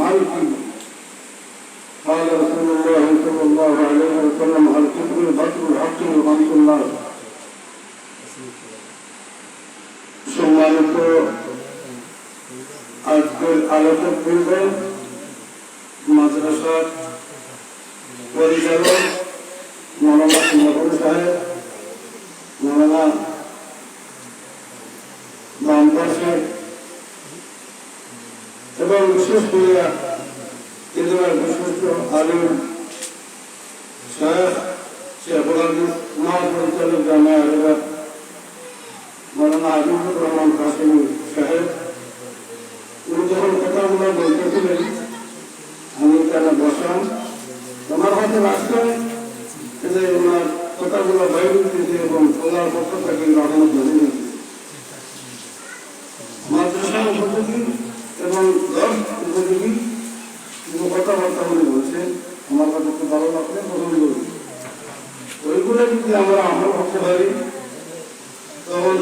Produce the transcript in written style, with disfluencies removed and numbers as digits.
মালকি قال رسول الله صلى الله عليه وسلم الكبر بطر الحق وغمط الناس সম্মানিত আজকের আলোচক বৃন্দ, মাদ্রাসার পরিচালক মৌলানা মহবুব সাহেব, মৌলানা বাম্পার সাহেব এবং বিশেষ করে এলাকার বিশিষ্ট আলিম শেখুল হাদিস মহাপরিচালক জামিয়া আলিগড় মৌলানা আজিজুর রহমান কাসেমি সাহেব, উনি যখন কথাগুলো বলতেছিলেন আমি কেন বসলাম, আমার হাতে রাস্তায় যে ওনার কথাগুলো বাইরে দিয়েছে এবং ওনার পক্ষ থেকে রহমত ধরে নিয়েছে। মাদ্রাসা উপযোগী এবং দশ উপযোগী কিছু কথাবার্তা উনি বলছেন, আমার কাছে খুব ভালো লাগলে পছন্দ করি। ওইগুলো যদি আমরা আমল করতে পারি তখন